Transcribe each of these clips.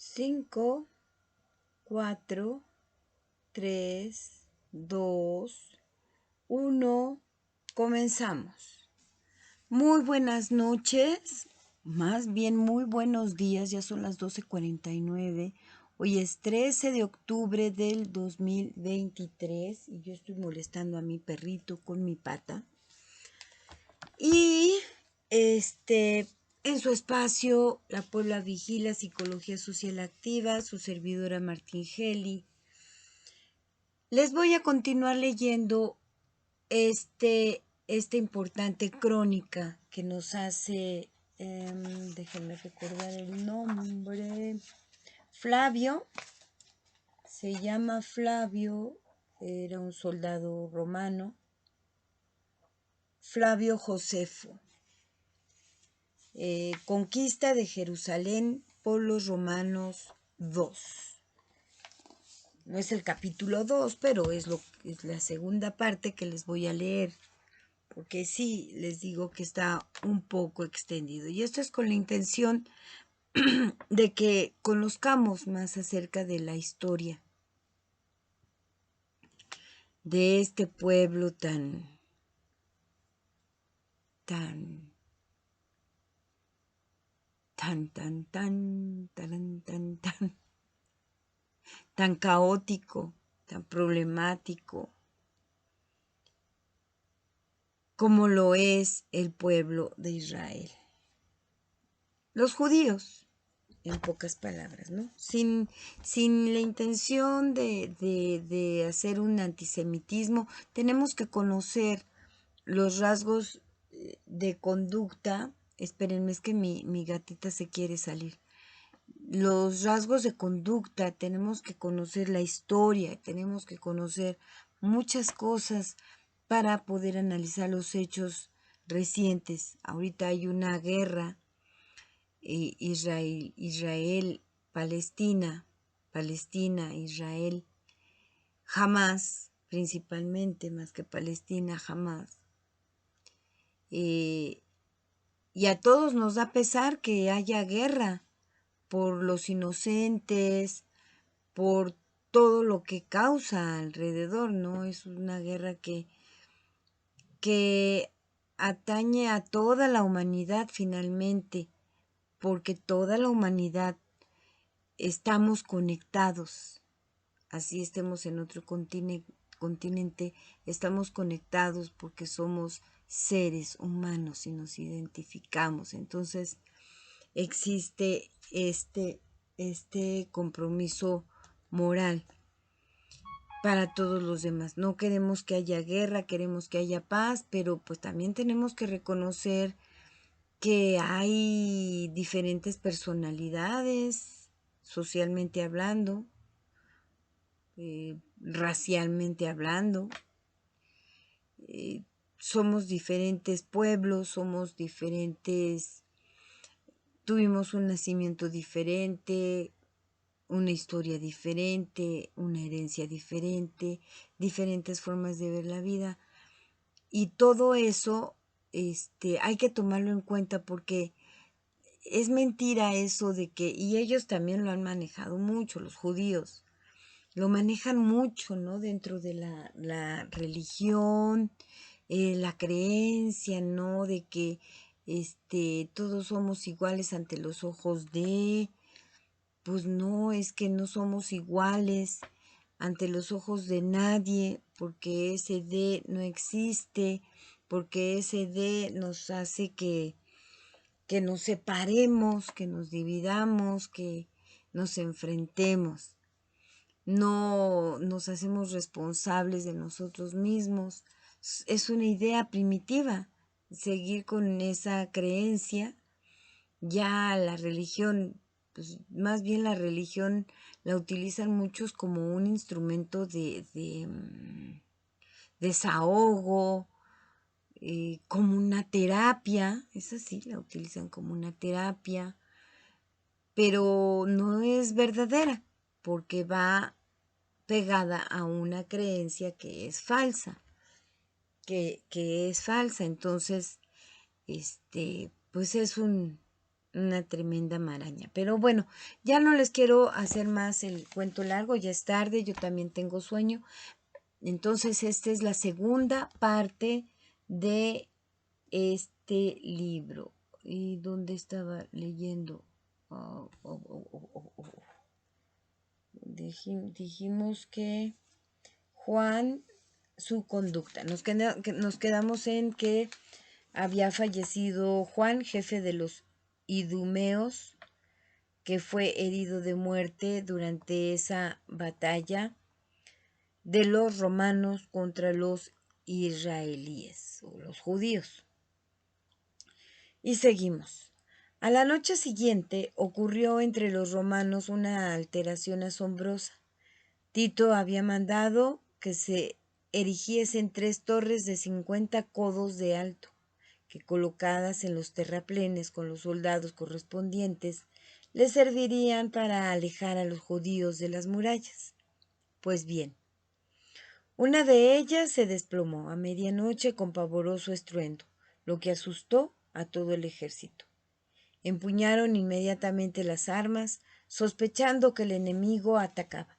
5, 4, 3, 2, 1. Comenzamos. Muy buenas noches, más bien muy buenos días, ya son las 12:49. Hoy es 13 de octubre del 2023 y yo estoy molestando a mi perrito con mi pata. Y en su espacio, La Puebla Vigila, Psicología Social Activa, su servidora Martín Geli. Les voy a continuar leyendo esta importante crónica que nos hace, déjenme recordar el nombre, Flavio. Se llama Flavio, era un soldado romano, Flavio Josefo. Conquista de Jerusalén por los romanos 2. No es el capítulo 2, pero es la segunda parte que les voy a leer, porque sí, les digo que está un poco extendido. Y esto es con la intención de que conozcamos más acerca de la historia de este pueblo tan caótico, tan problemático, como lo es el pueblo de Israel. Los judíos, en pocas palabras, ¿no? Sin la intención de hacer un antisemitismo, tenemos que conocer los rasgos de conducta. Espérenme, es que mi gatita se quiere salir. Los rasgos de conducta, tenemos que conocer la historia, tenemos que conocer muchas cosas para poder analizar los hechos recientes. Ahorita hay una guerra, Palestina, Israel, Hamás, principalmente, más que Palestina, Hamás. Y a todos nos da pesar que haya guerra por los inocentes, por todo lo que causa alrededor, ¿no? Es una guerra que atañe a toda la humanidad finalmente, porque toda la humanidad estamos conectados. Así estemos en otro continente, estamos conectados porque somos seres humanos y nos identificamos. Entonces existe este compromiso moral para todos los demás. No queremos que haya guerra, queremos que haya paz, pero pues también tenemos que reconocer que hay diferentes personalidades, socialmente hablando, racialmente hablando. Somos diferentes pueblos, somos diferentes, tuvimos un nacimiento diferente, una historia diferente, una herencia diferente, diferentes formas de ver la vida. Y todo eso hay que tomarlo en cuenta, porque es mentira eso de que, y ellos también lo han manejado mucho, los judíos, lo manejan mucho, ¿no? Dentro de la religión, la creencia, ¿no? De que todos somos iguales ante los ojos de... Pues no, es que no somos iguales ante los ojos de nadie, porque ese de no existe, porque ese de nos hace que nos separemos, que nos dividamos, que nos enfrentemos. No nos hacemos responsables de nosotros mismos. Es una idea primitiva seguir con esa creencia. Ya la religión, pues más bien la religión la utilizan muchos como un instrumento de desahogo, como una terapia. Es así, la utilizan como una terapia, pero no es verdadera, porque va pegada a una creencia que es falsa, que es falsa. Entonces, pues es un una tremenda maraña. Pero bueno, ya no les quiero hacer más el cuento largo, ya es tarde, yo también tengo sueño. Entonces, esta es la segunda parte de este libro. ¿Y dónde estaba leyendo? Dijimos que Juan, su conducta. Nos quedamos en que había fallecido Juan, jefe de los idumeos, que fue herido de muerte durante esa batalla de los romanos contra los israelíes o los judíos. Y seguimos. A la noche siguiente ocurrió entre los romanos una alteración asombrosa. Tito había mandado que se erigiesen 3 torres de 50 codos de alto, que colocadas en los terraplenes con los soldados correspondientes, les servirían para alejar a los judíos de las murallas. Pues bien, una de ellas se desplomó a medianoche con pavoroso estruendo, lo que asustó a todo el ejército. Empuñaron inmediatamente las armas, sospechando que el enemigo atacaba.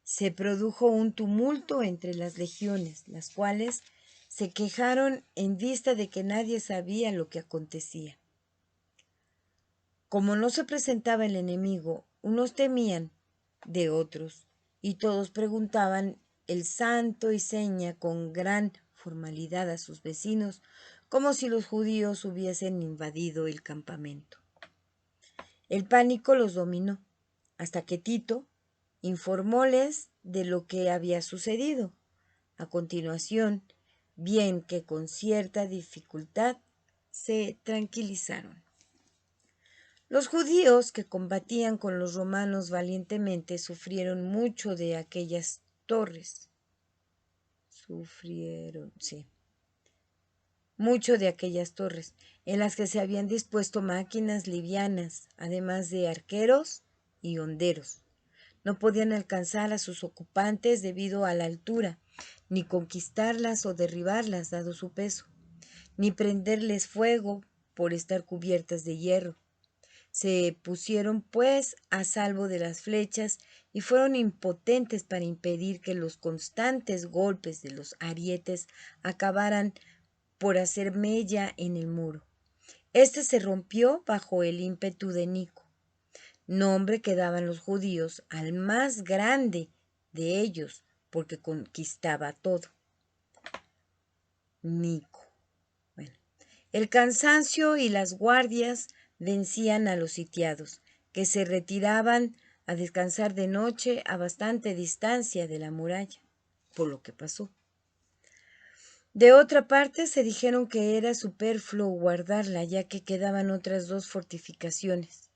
Se produjo un tumulto entre las legiones, las cuales se quejaron en vista de que nadie sabía lo que acontecía. Como no se presentaba el enemigo, unos temían de otros, y todos preguntaban el santo y seña con gran formalidad a sus vecinos, como si los judíos hubiesen invadido el campamento. El pánico los dominó, hasta que Tito informóles de lo que había sucedido. A continuación, bien que con cierta dificultad, se tranquilizaron. Los judíos que combatían con los romanos valientemente sufrieron mucho de aquellas torres. Mucho de aquellas torres, en las que se habían dispuesto máquinas livianas, además de arqueros y honderos. No podían alcanzar a sus ocupantes debido a la altura, ni conquistarlas o derribarlas dado su peso, ni prenderles fuego por estar cubiertas de hierro. Se pusieron, pues, a salvo de las flechas y fueron impotentes para impedir que los constantes golpes de los arietes acabaran por hacer mella en el muro. Este se rompió bajo el ímpetu de Nico, nombre que daban los judíos al más grande de ellos, porque conquistaba todo. Nico. Bueno, el cansancio y las guardias vencían a los sitiados, que se retiraban a descansar de noche a bastante distancia de la muralla, por lo que pasó. De otra parte, se dijeron que era superfluo guardarla, ya que quedaban otras 2 fortificaciones,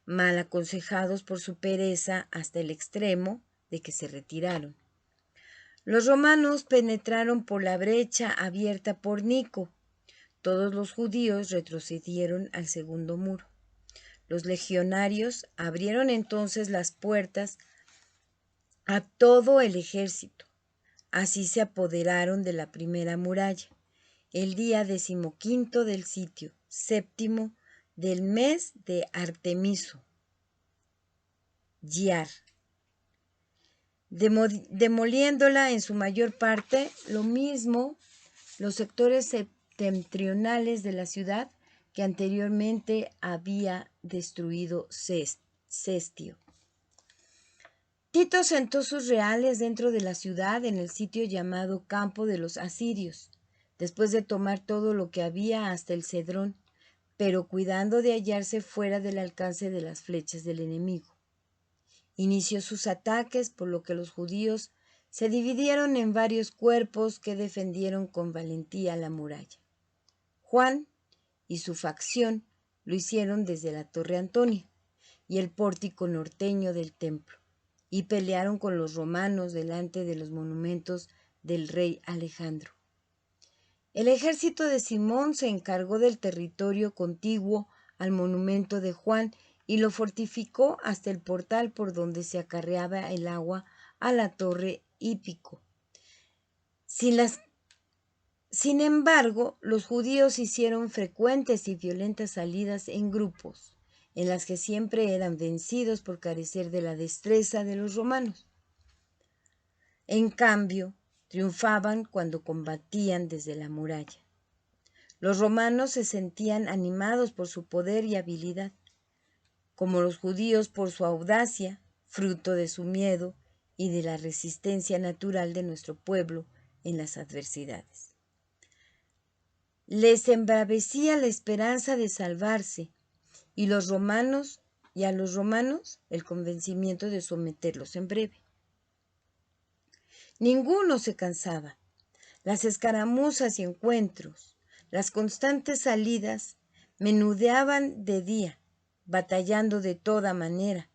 mal aconsejados por su pereza hasta el extremo de que se retiraron. Los romanos penetraron por la brecha abierta por Nico. Todos los judíos retrocedieron al segundo muro. Los legionarios abrieron entonces las puertas a todo el ejército. Así se apoderaron de la primera muralla, el día 15º del sitio, 7º del mes de Artemiso, Giar, demoliéndola en su mayor parte, lo mismo los sectores septentrionales de la ciudad que anteriormente había destruido Cestio. Tito sentó sus reales dentro de la ciudad en el sitio llamado Campo de los Asirios, después de tomar todo lo que había hasta el Cedrón, pero cuidando de hallarse fuera del alcance de las flechas del enemigo. Inició sus ataques, por lo que los judíos se dividieron en varios cuerpos que defendieron con valentía la muralla. Juan y su facción lo hicieron desde la Torre Antonia y el pórtico norteño del templo, y pelearon con los romanos delante de los monumentos del rey Alejandro. El ejército de Simón se encargó del territorio contiguo al monumento de Juan y lo fortificó hasta el portal por donde se acarreaba el agua a la torre Hípico. Sin las Sin embargo, los judíos hicieron frecuentes y violentas salidas en grupos, en las que siempre eran vencidos por carecer de la destreza de los romanos. En cambio, triunfaban cuando combatían desde la muralla. Los romanos se sentían animados por su poder y habilidad, como los judíos por su audacia, fruto de su miedo y de la resistencia natural de nuestro pueblo en las adversidades. Les embravecía la esperanza de salvarse y a los romanos el convencimiento de someterlos en breve. Ninguno se cansaba. Las escaramuzas y encuentros, las constantes salidas, menudeaban de día, batallando de toda manera.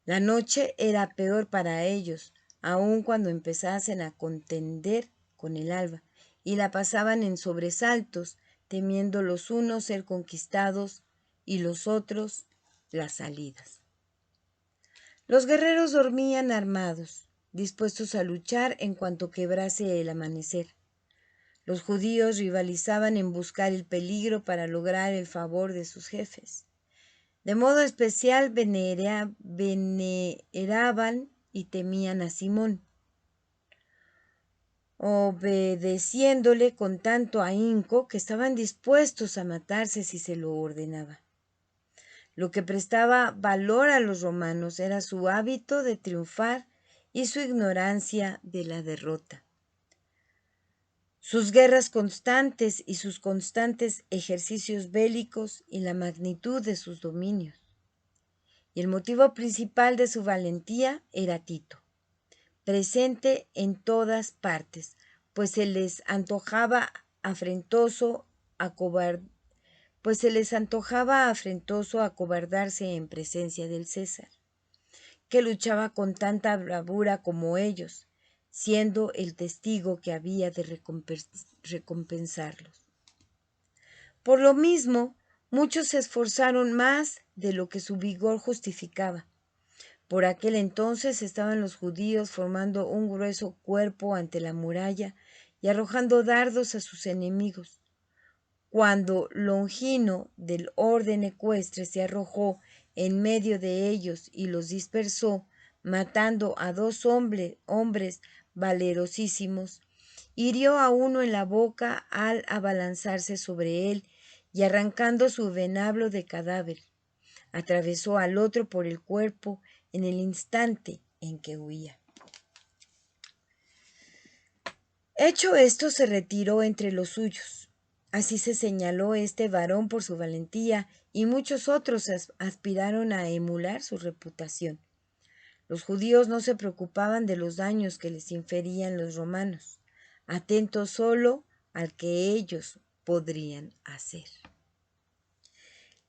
La noche era peor para ellos, aun cuando empezasen a contender con el alba, y la pasaban en sobresaltos, temiendo los unos ser conquistados y los otros las salidas. Los guerreros dormían armados, dispuestos a luchar en cuanto quebrase el amanecer. Los judíos rivalizaban en buscar el peligro para lograr el favor de sus jefes. De modo especial veneraban y temían a Simón, obedeciéndole con tanto ahínco que estaban dispuestos a matarse si se lo ordenaba. Lo que prestaba valor a los romanos era su hábito de triunfar y su ignorancia de la derrota. Sus guerras constantes y sus constantes ejercicios bélicos y la magnitud de sus dominios. Y el motivo principal de su valentía era Tito, presente en todas partes, pues se les antojaba afrentoso acobardarse en presencia del César, que luchaba con tanta bravura como ellos, siendo el testigo que había de recompensarlos. Por lo mismo, muchos se esforzaron más de lo que su vigor justificaba. Por aquel entonces estaban los judíos formando un grueso cuerpo ante la muralla y arrojando dardos a sus enemigos. Cuando Longino del orden ecuestre se arrojó en medio de ellos y los dispersó, matando a 2 hombres valerosísimos, hirió a uno en la boca al abalanzarse sobre él y arrancando su venablo de cadáver, atravesó al otro por el cuerpo en el instante en que huía. Hecho esto, se retiró entre los suyos. Así se señaló este varón por su valentía, y muchos otros aspiraron a emular su reputación. Los judíos no se preocupaban de los daños que les inferían los romanos, atentos solo al que ellos podrían hacer.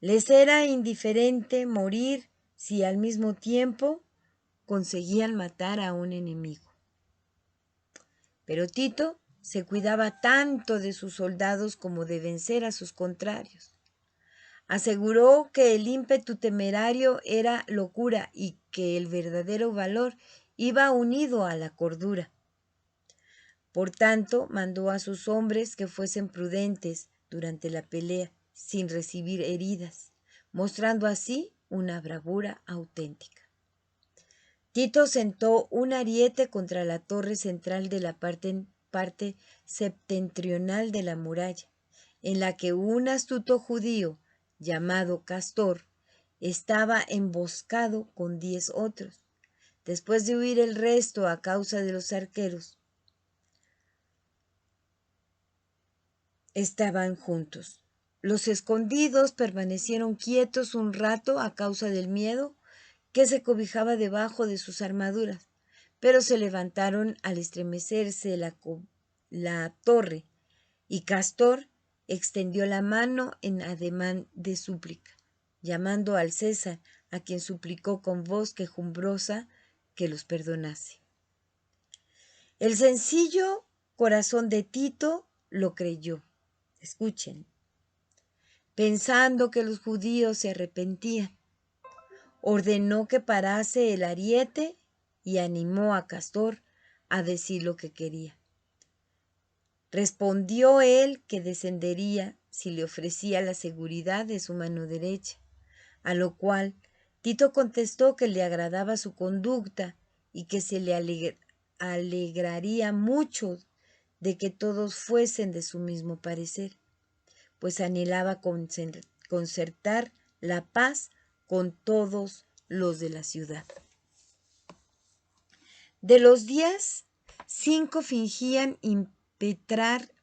Les era indiferente morir si al mismo tiempo conseguían matar a un enemigo. Pero Tito se cuidaba tanto de sus soldados como de vencer a sus contrarios. Aseguró que el ímpetu temerario era locura y que el verdadero valor iba unido a la cordura. Por tanto, mandó a sus hombres que fuesen prudentes durante la pelea, sin recibir heridas, mostrando así una bravura auténtica. Tito sentó un ariete contra la torre central de la parte septentrional de la muralla, en la que un astuto judío llamado Castor estaba emboscado con 10 otros. Después de huir el resto a causa de los arqueros, estaban juntos. Los escondidos permanecieron quietos un rato a causa del miedo que se cobijaba debajo de sus armaduras, pero se levantaron al estremecerse la torre, y Castor extendió la mano en ademán de súplica, llamando al César, a quien suplicó con voz quejumbrosa que los perdonase. El sencillo corazón de Tito lo creyó. Escuchen. Pensando que los judíos se arrepentían, ordenó que parase el ariete y animó a Castor a decir lo que quería. Respondió él que descendería si le ofrecía la seguridad de su mano derecha, a lo cual Tito contestó que le agradaba su conducta y que se le alegraría mucho de que todos fuesen de su mismo parecer, pues anhelaba concertar la paz con todos los de la ciudad. De los 10, 5 fingían impetrar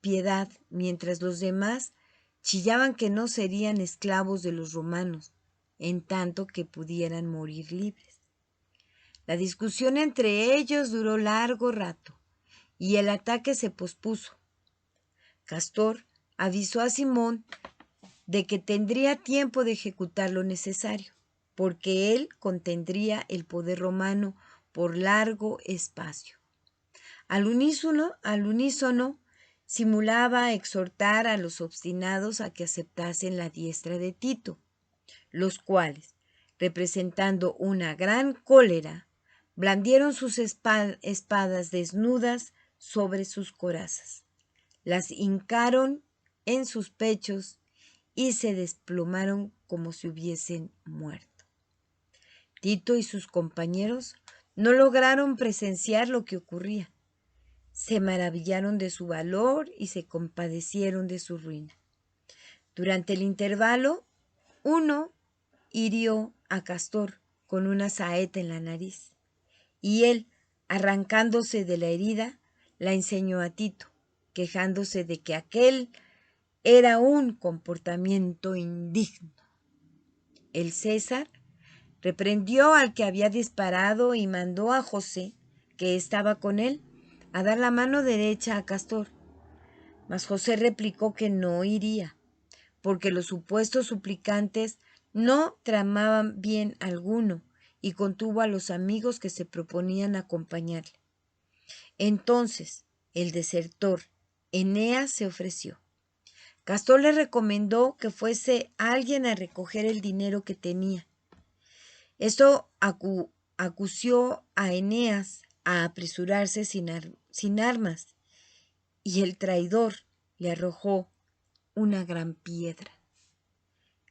piedad, mientras los demás chillaban que no serían esclavos de los romanos, en tanto que pudieran morir libres. La discusión entre ellos duró largo rato, y el ataque se pospuso. Castor avisó a Simón de que tendría tiempo de ejecutar lo necesario, porque él contendría el poder romano por largo espacio. Al unísono, simulaba exhortar a los obstinados a que aceptasen la diestra de Tito, los cuales, representando una gran cólera, blandieron sus espadas desnudas sobre sus corazas, las hincaron en sus pechos y se desplomaron como si hubiesen muerto. Tito y sus compañeros no lograron presenciar lo que ocurría. Se maravillaron de su valor y se compadecieron de su ruina. Durante el intervalo, uno hirió a Castor con una saeta en la nariz, y él, arrancándose de la herida, la enseñó a Tito, quejándose de que aquel era un comportamiento indigno. El César reprendió al que había disparado y mandó a José, que estaba con él, a dar la mano derecha a Castor. Mas José replicó que no iría, porque los supuestos suplicantes no tramaban bien alguno, y contuvo a los amigos que se proponían acompañarle. Entonces el desertor Eneas se ofreció. Castor le recomendó que fuese alguien a recoger el dinero que tenía. Esto acució a Eneas a apresurarse sin armas, y el traidor le arrojó una gran piedra,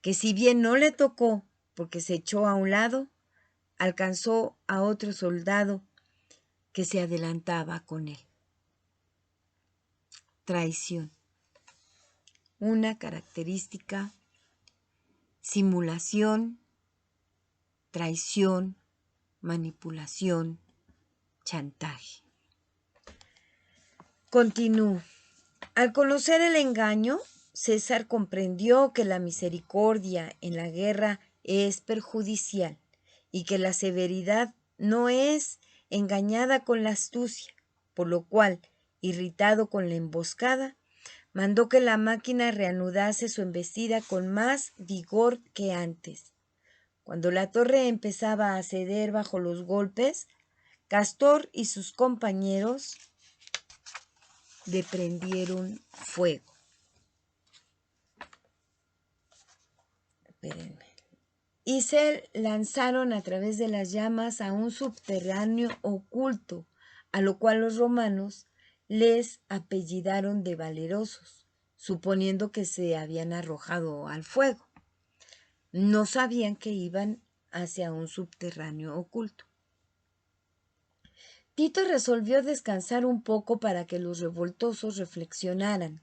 que si bien no le tocó porque se echó a un lado, alcanzó a otro soldado que se adelantaba con él. Traición. Una característica: simulación, traición, manipulación, chantaje. Continúo. Al conocer el engaño, César comprendió que la misericordia en la guerra es perjudicial y que la severidad no es engañada con la astucia, por lo cual, irritado con la emboscada, mandó que la máquina reanudase su embestida con más vigor que antes. Cuando la torre empezaba a ceder bajo los golpes, Castor y sus compañeros le prendieron fuego. Espérenme. Y se lanzaron a través de las llamas a un subterráneo oculto, a lo cual los romanos les apellidaron de valerosos, suponiendo que se habían arrojado al fuego. No sabían que iban hacia un subterráneo oculto. Tito resolvió descansar un poco para que los revoltosos reflexionaran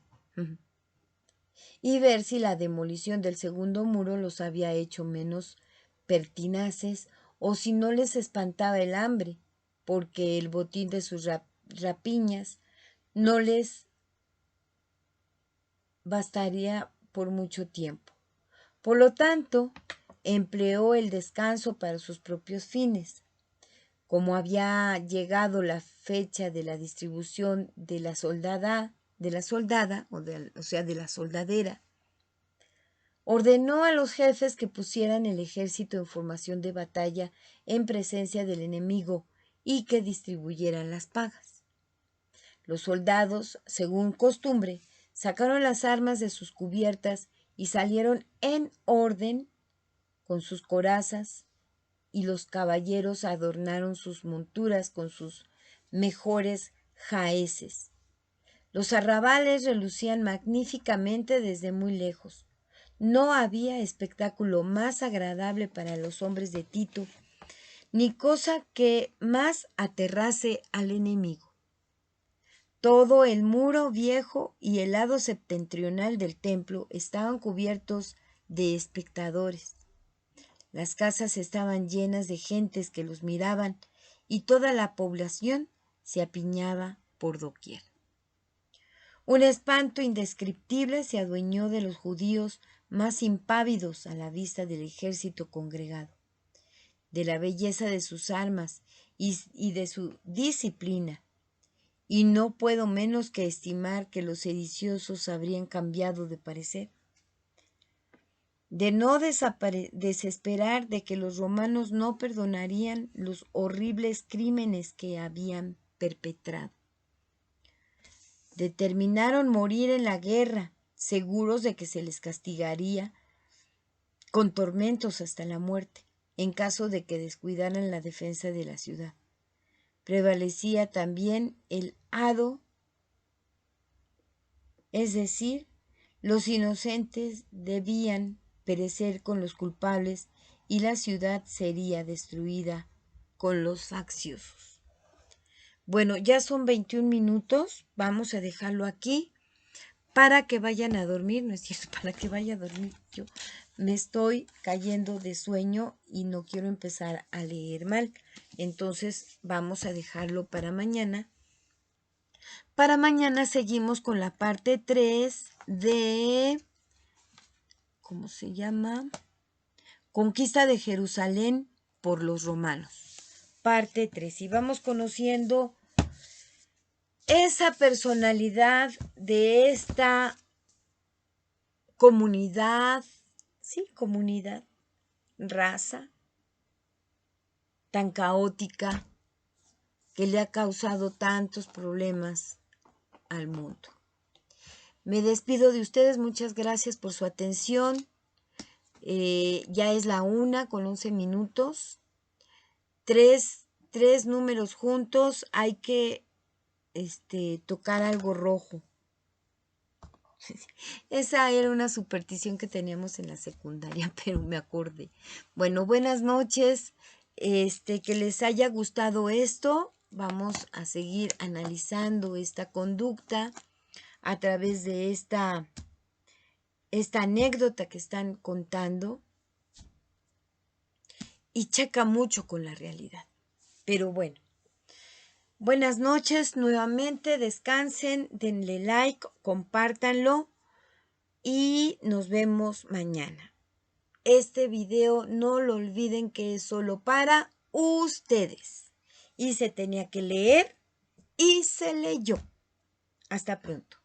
y ver si la demolición del segundo muro los había hecho menos pertinaces o si no les espantaba el hambre, porque el botín de sus rapiñas no les bastaría por mucho tiempo. Por lo tanto, empleó el descanso para sus propios fines. Como había llegado la fecha de la distribución de la soldadera, ordenó a los jefes que pusieran el ejército en formación de batalla en presencia del enemigo y que distribuyeran las pagas. Los soldados, según costumbre, sacaron las armas de sus cubiertas y salieron en orden con sus corazas, y los caballeros adornaron sus monturas con sus mejores jaeces. Los arrabales relucían magníficamente desde muy lejos. No había espectáculo más agradable para los hombres de Tito, ni cosa que más aterrase al enemigo. Todo el muro viejo y el lado septentrional del templo estaban cubiertos de espectadores. Las casas estaban llenas de gentes que los miraban y toda la población se apiñaba por doquier. Un espanto indescriptible se adueñó de los judíos más impávidos a la vista del ejército congregado, de la belleza de sus armas y de su disciplina, y no puedo menos que estimar que los sediciosos habrían cambiado de parecer, de no desesperar de que los romanos no perdonarían los horribles crímenes que habían perpetrado. Determinaron morir en la guerra, seguros de que se les castigaría con tormentos hasta la muerte, en caso de que descuidaran la defensa de la ciudad. Prevalecía también el hado, es decir, los inocentes debían perecer con los culpables y la ciudad sería destruida con los facciosos. Bueno, ya son 21 minutos, vamos a dejarlo aquí para que vayan a dormir, no es cierto, para que vaya a dormir. Yo me estoy cayendo de sueño y no quiero empezar a leer mal, entonces vamos a dejarlo para mañana. Para mañana seguimos con la parte 3 de, ¿cómo se llama? Conquista de Jerusalén por los romanos. Parte 3. Y vamos conociendo esa personalidad de esta comunidad, raza, tan caótica, que le ha causado tantos problemas al mundo. Me despido de ustedes, muchas gracias por su atención. Ya es la 1:11. Tres números juntos, hay que tocar algo rojo. Esa era una superstición que teníamos en la secundaria, pero me acordé. Bueno, buenas noches. Que les haya gustado esto. Vamos a seguir analizando esta conducta a través de esta anécdota que están contando. Y checa mucho con la realidad. Pero bueno. Buenas noches nuevamente, descansen, denle like, compártanlo y nos vemos mañana. Este video no lo olviden que es solo para ustedes y se tenía que leer y se leyó. Hasta pronto.